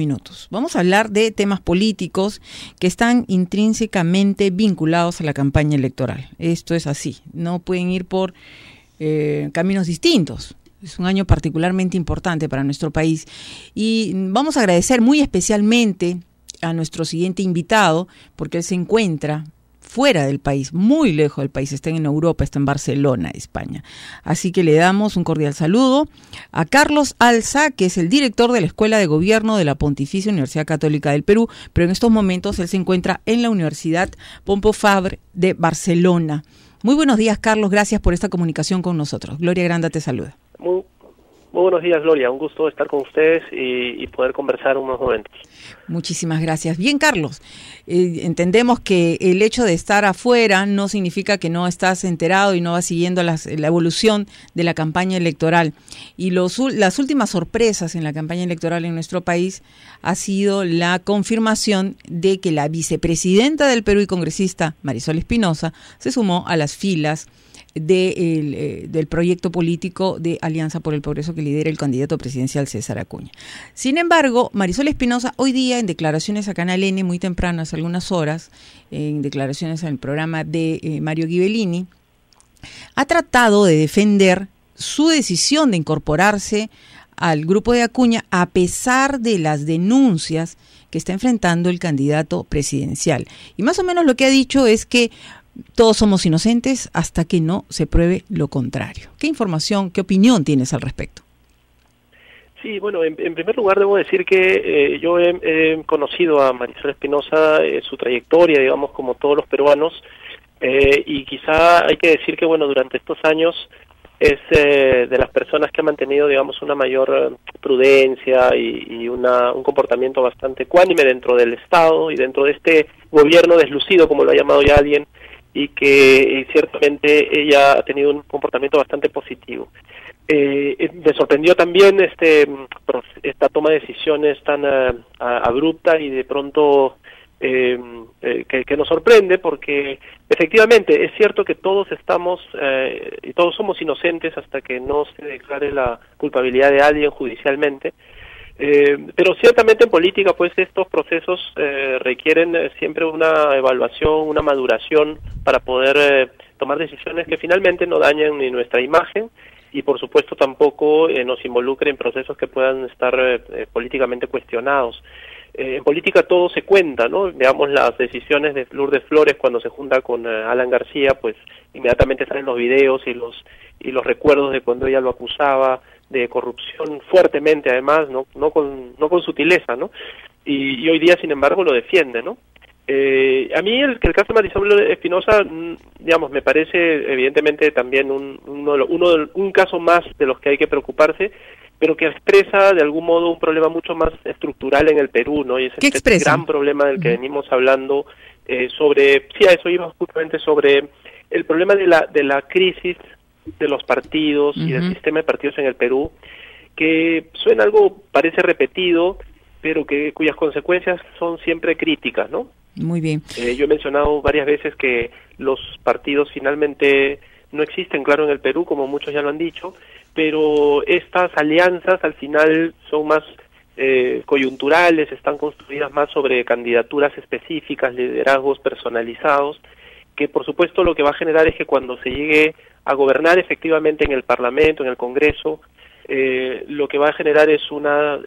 Minutos. Vamos a hablar de temas políticos que están intrínsecamente vinculados a la campaña electoral. Esto es así, no pueden ir por caminos distintos. Es un año particularmente importante para nuestro país y vamos a agradecer muy especialmente a nuestro siguiente invitado porque él se encuentra fuera del país, muy lejos del país, está en Europa, está en Barcelona, España. Así que le damos un cordial saludo a Carlos Alza, que es el director de la Escuela de Gobierno de la Pontificia Universidad Católica del Perú, pero en estos momentos él se encuentra en la Universidad Pompeu Fabra de Barcelona. Muy buenos días, Carlos, gracias por esta comunicación con nosotros. Gloria Granda te saluda. Muy buenos días, Gloria, un gusto estar con ustedes y poder conversar unos momentos. Muchísimas gracias. Bien, Carlos, entendemos que el hecho de estar afuera no significa que no estás enterado y no vas siguiendo la evolución de la campaña electoral. Y las últimas sorpresas en la campaña electoral en nuestro país ha sido la confirmación de que la vicepresidenta del Perú y congresista, Marisol Espinosa, se sumó a las filas del proyecto político de Alianza por el Progreso que lidera el candidato presidencial César Acuña. Sin embargo, Marisol Espinosa hoy día en declaraciones a Canal N muy tempranas, algunas horas, en declaraciones en el programa de Mario Ghibellini, ha tratado de defender su decisión de incorporarse al grupo de Acuña a pesar de las denuncias que está enfrentando el candidato presidencial. Y más o menos lo que ha dicho es que todos somos inocentes hasta que no se pruebe lo contrario. ¿Qué información, qué opinión tienes al respecto? Sí, bueno, en primer lugar debo decir que yo he conocido a Marisol Espinosa, su trayectoria, digamos, como todos los peruanos, y quizá hay que decir que, bueno, durante estos años es de las personas que ha mantenido, digamos, una mayor prudencia y un comportamiento bastante ecuánime dentro del Estado y dentro de este gobierno deslucido, como lo ha llamado ya alguien, y que ciertamente ella ha tenido un comportamiento bastante positivo. Me sorprendió también esta toma de decisiones tan abrupta y de pronto que nos sorprende, porque efectivamente es cierto que todos estamos y todos somos inocentes hasta que no se declare la culpabilidad de alguien judicialmente. Pero ciertamente en política pues estos procesos requieren siempre una evaluación, una maduración para poder tomar decisiones que finalmente no dañen ni nuestra imagen y por supuesto tampoco nos involucren en procesos que puedan estar políticamente cuestionados. En política todo se cuenta, ¿no? Veamos las decisiones de Lourdes Flores cuando se junta con Alan García, pues inmediatamente salen los videos y los recuerdos de cuando ella lo acusaba de corrupción fuertemente, además, no con sutileza, ¿no? Y hoy día, sin embargo, lo defiende, ¿no? A mí el caso de Marisol Espinosa, digamos, me parece evidentemente también un caso más de los que hay que preocuparse, pero que expresa de algún modo un problema mucho más estructural en el Perú, ¿no? Y es este gran problema del que venimos hablando a eso iba justamente sobre el problema de la crisis de los partidos y del sistema de partidos en el Perú, que suena algo, parece repetido, pero cuyas consecuencias son siempre críticas, ¿no? Muy bien. Yo he mencionado varias veces que los partidos finalmente no existen, claro, en el Perú, como muchos ya lo han dicho, pero estas alianzas al final son más coyunturales, están construidas más sobre candidaturas específicas, liderazgos personalizados, que por supuesto lo que va a generar es que cuando se llegue a gobernar efectivamente en el Parlamento, en el Congreso, lo que va a generar es una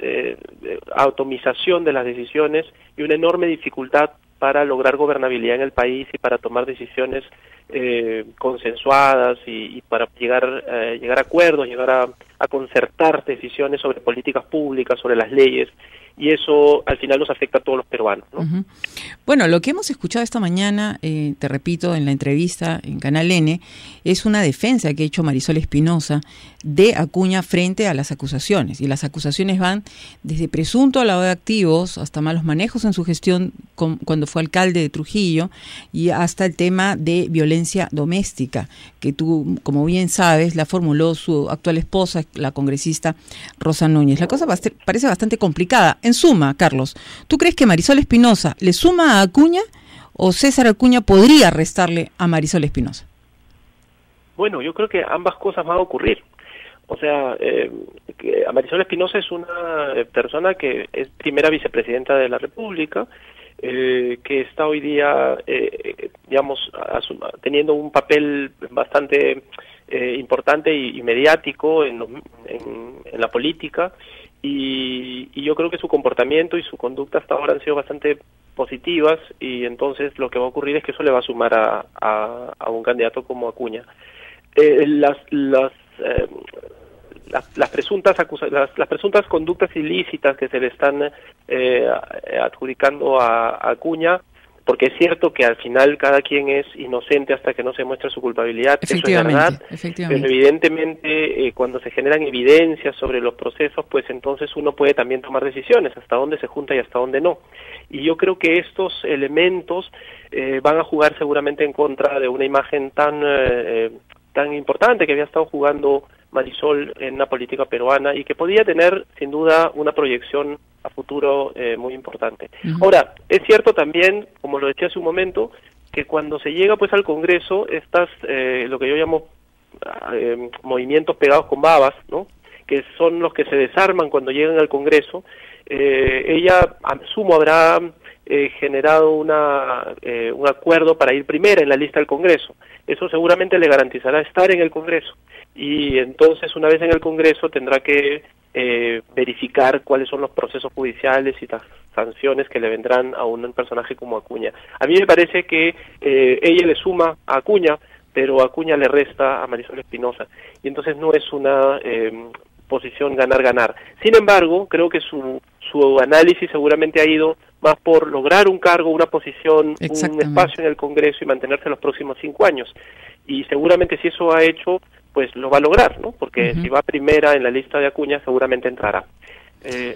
atomización de las decisiones y una enorme dificultad para lograr gobernabilidad en el país y para tomar decisiones consensuadas y para llegar a acuerdos, llegar a concertar decisiones sobre políticas públicas, sobre las leyes, y eso al final nos afecta a todos los peruanos, ¿no? Bueno, lo que hemos escuchado esta mañana, te repito, en la entrevista en Canal N, es una defensa que ha hecho Marisol Espinosa de Acuña frente a las acusaciones, y las acusaciones van desde presunto lavado de activos hasta malos manejos en su gestión cuando fue alcalde de Trujillo y hasta el tema de violencia doméstica, que tú, como bien sabes, la formuló su actual esposa, la congresista Rosa Núñez. La cosa parece bastante complicada. En suma, Carlos, ¿tú crees que Marisol Espinosa le suma a Acuña o César Acuña podría restarle a Marisol Espinosa? Bueno, yo creo que ambas cosas van a ocurrir. O sea, Marisol Espinosa es una persona que es primera vicepresidenta de la República, que está hoy día, digamos, teniendo un papel bastante importante y mediático en la política, y yo creo que su comportamiento y su conducta hasta ahora han sido bastante positivas, y entonces lo que va a ocurrir es que eso le va a sumar a un candidato como Acuña. Las presuntas conductas ilícitas que se le están adjudicando a Acuña, porque es cierto que al final cada quien es inocente hasta que no se muestre su culpabilidad, eso es verdad, pero evidentemente cuando se generan evidencias sobre los procesos, pues entonces uno puede también tomar decisiones, hasta dónde se junta y hasta dónde no. Y yo creo que estos elementos van a jugar seguramente en contra de una imagen tan importante que había estado jugando Marisol en la política peruana y que podía tener sin duda una proyección a futuro muy importante. Ahora, es cierto también, como lo decía hace un momento, que cuando se llega pues al Congreso, lo que yo llamo movimientos pegados con babas, ¿no?, que son los que se desarman cuando llegan al Congreso, ella, asumo, habrá generado un acuerdo para ir primera en la lista del Congreso. Eso seguramente le garantizará estar en el Congreso, y entonces una vez en el Congreso tendrá que verificar cuáles son los procesos judiciales y las sanciones que le vendrán a un personaje como Acuña. A mí me parece que ella le suma a Acuña, pero Acuña le resta a Marisol Espinosa, y entonces no es una posición ganar-ganar. Sin embargo, creo que su análisis seguramente ha ido más por lograr un cargo, una posición, un espacio en el Congreso y mantenerse los próximos 5 años. Y seguramente si eso ha hecho, pues lo va a lograr, ¿no? Porque si va primera en la lista de Acuña, seguramente entrará.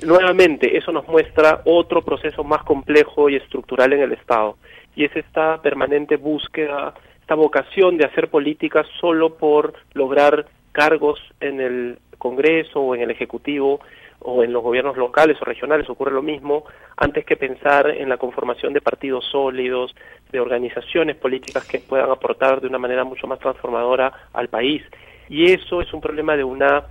Nuevamente, eso nos muestra otro proceso más complejo y estructural en el Estado, y es esta permanente búsqueda, esta vocación de hacer política solo por lograr cargos en el Congreso o en el Ejecutivo o en los gobiernos locales o regionales, ocurre lo mismo, antes que pensar en la conformación de partidos sólidos, de organizaciones políticas que puedan aportar de una manera mucho más transformadora al país. Y eso es un problema de una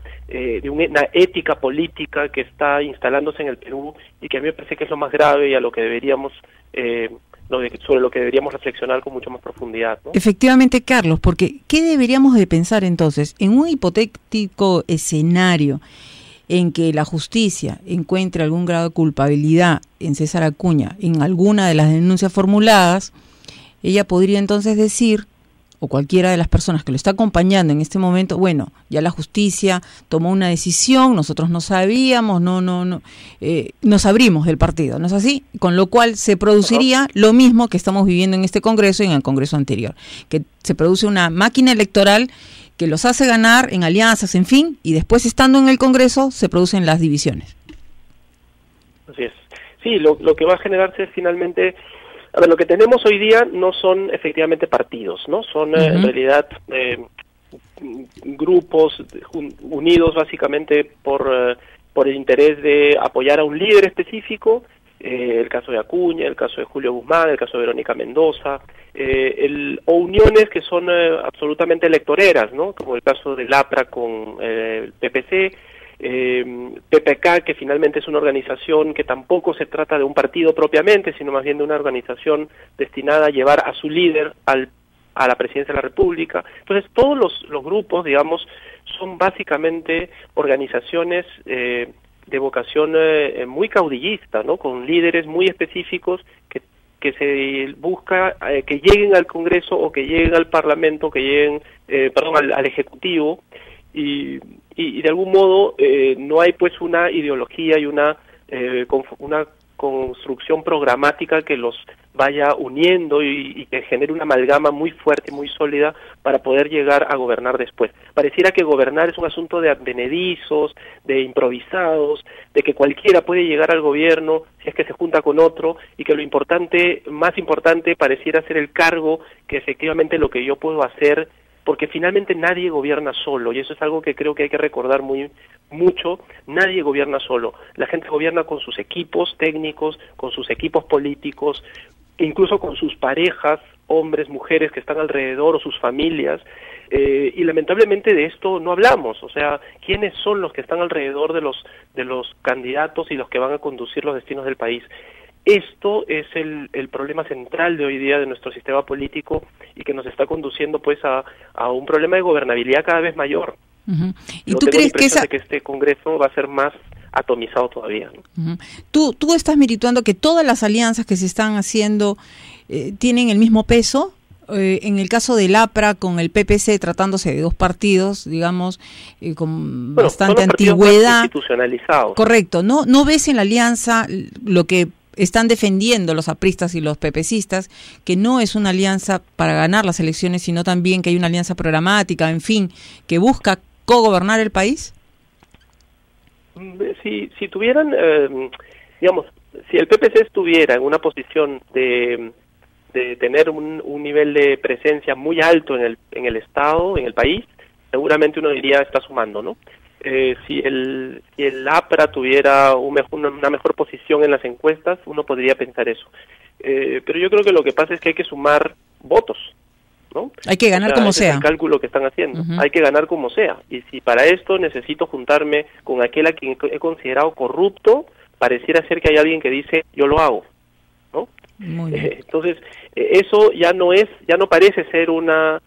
ética política que está instalándose en el Perú, y que a mí me parece que es lo más grave y a lo que deberíamos sobre lo que deberíamos reflexionar con mucho más profundidad, ¿no? Efectivamente, Carlos, porque ¿qué deberíamos de pensar entonces en un hipotético escenario en que la justicia encuentre algún grado de culpabilidad en César Acuña en alguna de las denuncias formuladas? Ella podría entonces decir, o cualquiera de las personas que lo está acompañando en este momento, bueno, ya la justicia tomó una decisión, nosotros no sabíamos, nos abrimos del partido, ¿no es así? Con lo cual se produciría lo mismo que estamos viviendo en este Congreso y en el Congreso anterior, que se produce una máquina electoral que los hace ganar en alianzas, en fin, y después, estando en el Congreso, se producen las divisiones. Así es. Sí, lo que va a generarse es finalmente... A ver, lo que tenemos hoy día no son efectivamente partidos, ¿no? Son en realidad grupos unidos básicamente por el interés de apoyar a un líder específico, el caso de Acuña, el caso de Julio Guzmán, el caso de Verónica Mendoza, o uniones que son absolutamente electoreras, ¿no? Como el caso del APRA con el PPC, PPK, que finalmente es una organización que tampoco se trata de un partido propiamente, sino más bien de una organización destinada a llevar a su líder a la presidencia de la República. Entonces, todos los grupos, digamos, son básicamente organizaciones de vocación muy caudillista, ¿no?, con líderes muy específicos que se busca que lleguen al Congreso o que lleguen al Parlamento, que lleguen, al Ejecutivo, y de algún modo no hay pues una ideología y una construcción programática que los vaya uniendo y que genere una amalgama muy fuerte, muy sólida para poder llegar a gobernar después. Pareciera que gobernar es un asunto de advenedizos, de improvisados, de que cualquiera puede llegar al gobierno si es que se junta con otro, y que lo importante, más importante, pareciera ser el cargo que efectivamente lo que yo puedo hacer, porque finalmente nadie gobierna solo, y eso es algo que creo que hay que recordar mucho. Nadie gobierna solo, la gente gobierna con sus equipos técnicos, con sus equipos políticos, incluso con sus parejas, hombres, mujeres que están alrededor, o sus familias, Y lamentablemente de esto no hablamos, o sea, ¿quiénes son los que están alrededor de los candidatos y los que van a conducir los destinos del país? Esto es el problema central de hoy día de nuestro sistema político y que nos está conduciendo pues a un problema de gobernabilidad cada vez mayor. ¿Y tú crees que de que este Congreso va a ser más atomizado todavía, ¿no? ¿Tú estás mirituando que todas las alianzas que se están haciendo tienen el mismo peso? En el caso del APRA con el PPC, tratándose de dos partidos, digamos, con bastante antigüedad. Institucionalizados. Correcto. ¿No ves en la alianza lo que están defendiendo los apristas y los PPCistas, que no es una alianza para ganar las elecciones, sino también que hay una alianza programática, en fin, que busca cogobernar el país? Si tuvieran, digamos, si el PPC estuviera en una posición de tener un nivel de presencia muy alto en el Estado, en el país, seguramente uno diría está sumando, ¿no? Si el APRA tuviera una mejor posición en las encuestas, uno podría pensar eso. Pero yo creo que lo que pasa es que hay que sumar votos, ¿no? Hay que ganar como sea. Es el cálculo que están haciendo. Hay que ganar como sea. Y si para esto necesito juntarme con aquel a quien he considerado corrupto, pareciera ser que hay alguien que dice, yo lo hago, ¿no? Muy bien. Entonces, eso ya no parece ser una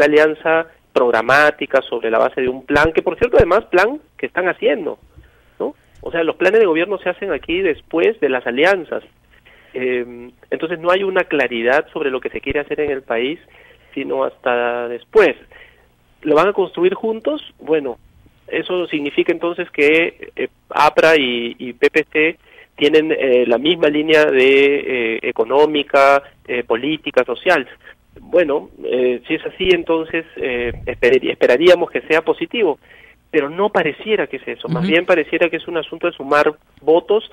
alianza programática sobre la base de un plan, que por cierto además plan que están haciendo, ¿no? O sea, los planes de gobierno se hacen aquí después de las alianzas. Entonces no hay una claridad sobre lo que se quiere hacer en el país, sino hasta después. ¿Lo van a construir juntos? Bueno, eso significa entonces que APRA y PPC tienen la misma línea de económica, política, social. Bueno, si es así, entonces esperaríamos que sea positivo, pero no pareciera que es eso, más bien pareciera que es un asunto de sumar votos,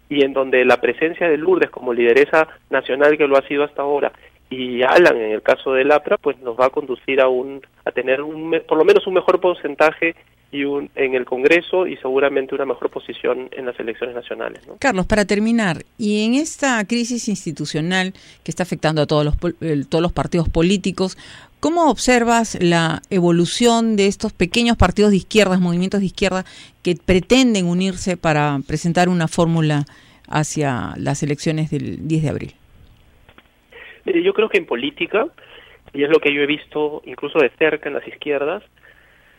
y en donde la presencia de Lourdes como lideresa nacional, que lo ha sido hasta ahora, y Alan en el caso del APRA, pues nos va a conducir a tener por lo menos un mejor porcentaje en el Congreso y seguramente una mejor posición en las elecciones nacionales, ¿no? Carlos, para terminar, y en esta crisis institucional que está afectando a todos los partidos políticos, ¿cómo observas la evolución de estos pequeños partidos de izquierdas, movimientos de izquierda, que pretenden unirse para presentar una fórmula hacia las elecciones del 10 de abril? Mire, yo creo que en política, y es lo que yo he visto incluso de cerca en las izquierdas,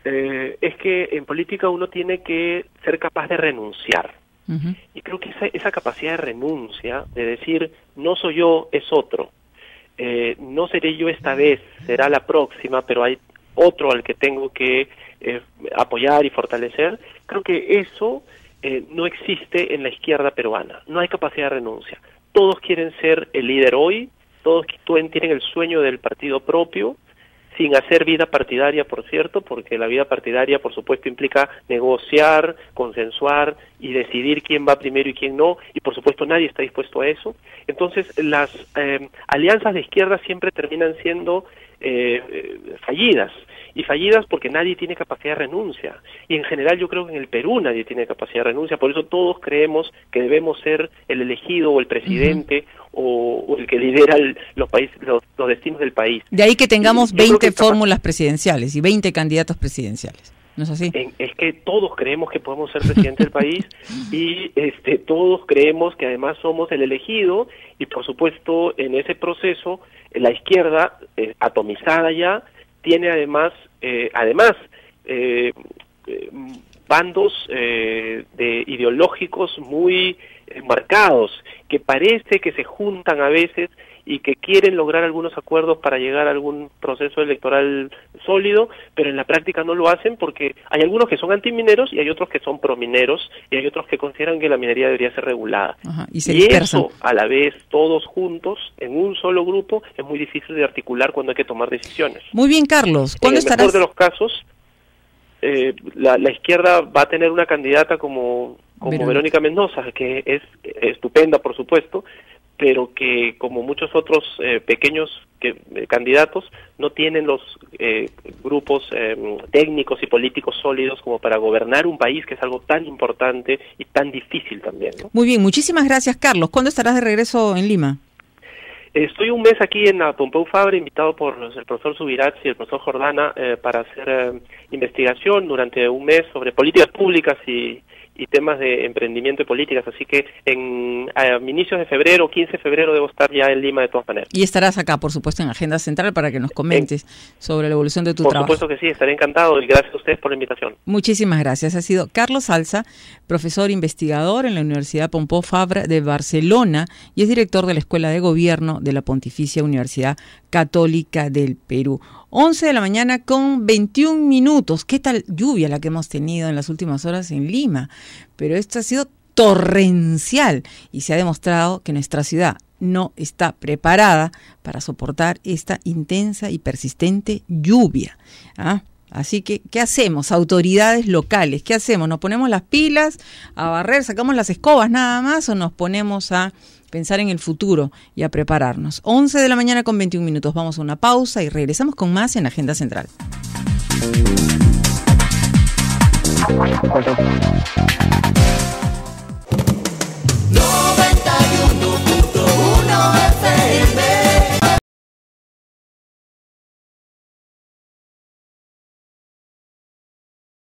es que en política uno tiene que ser capaz de renunciar. Y creo que esa capacidad de renuncia, de decir, no soy yo, es otro. No seré yo esta vez, será la próxima, pero hay otro al que tengo que apoyar y fortalecer. Creo que eso no existe en la izquierda peruana. No hay capacidad de renuncia. Todos quieren ser el líder hoy, todos tienen el sueño del partido propio, sin hacer vida partidaria, por cierto, porque la vida partidaria, por supuesto, implica negociar, consensuar y decidir quién va primero y quién no, y por supuesto nadie está dispuesto a eso. Entonces, las alianzas de izquierda siempre terminan siendo fallidas, y fallidas porque nadie tiene capacidad de renuncia, y en general yo creo que en el Perú nadie tiene capacidad de renuncia, por eso todos creemos que debemos ser el elegido o el presidente o el que lidera los destinos del país. De ahí que tengamos 20 fórmulas presidenciales y 20 candidatos presidenciales, ¿no es así? Es que todos creemos que podemos ser presidente del país y todos creemos que además somos el elegido, y por supuesto en ese proceso la izquierda atomizada ya tiene además bandos ideológicos muy marcados, que parece que se juntan a veces y que quieren lograr algunos acuerdos para llegar a algún proceso electoral sólido, pero en la práctica no lo hacen porque hay algunos que son antimineros y hay otros que son promineros y hay otros que consideran que la minería debería ser regulada. Y eso, a la vez, todos juntos, en un solo grupo, es muy difícil de articular cuando hay que tomar decisiones. Muy bien, Carlos. En el mejor de los casos, la izquierda va a tener una candidata como Verónica Mendoza, que es estupenda, por supuesto, pero que como muchos otros pequeños candidatos no tienen los grupos técnicos y políticos sólidos como para gobernar un país, que es algo tan importante y tan difícil también, ¿no? Muy bien, muchísimas gracias, Carlos. ¿Cuándo estarás de regreso en Lima? Estoy un mes aquí en la Pompeu Fabra, invitado por el profesor Subirats y el profesor Jordana para hacer investigación durante un mes sobre políticas públicas y temas de emprendimiento y políticas, así que a inicios de febrero, 15 de febrero, debo estar ya en Lima de todas maneras. Y estarás acá, por supuesto, en Agenda Central para que nos comentes sobre la evolución de tu trabajo. Por supuesto que sí, estaré encantado y gracias a ustedes por la invitación. Muchísimas gracias. Ha sido Carlos Alza, profesor investigador en la Universidad Pompeu Fabra de Barcelona y es director de la Escuela de Gobierno de la Pontificia Universidad Católica del Perú. 11 de la mañana con 21 minutos. ¿Qué tal lluvia la que hemos tenido en las últimas horas en Lima? Pero esto ha sido torrencial y se ha demostrado que nuestra ciudad no está preparada para soportar esta intensa y persistente lluvia. Así que, ¿qué hacemos? Autoridades locales, ¿qué hacemos? ¿Nos ponemos las pilas a barrer, sacamos las escobas nada más o nos ponemos a pensar en el futuro y a prepararnos? 11 de la mañana con 21 minutos. Vamos a una pausa y regresamos con más en Agenda Central.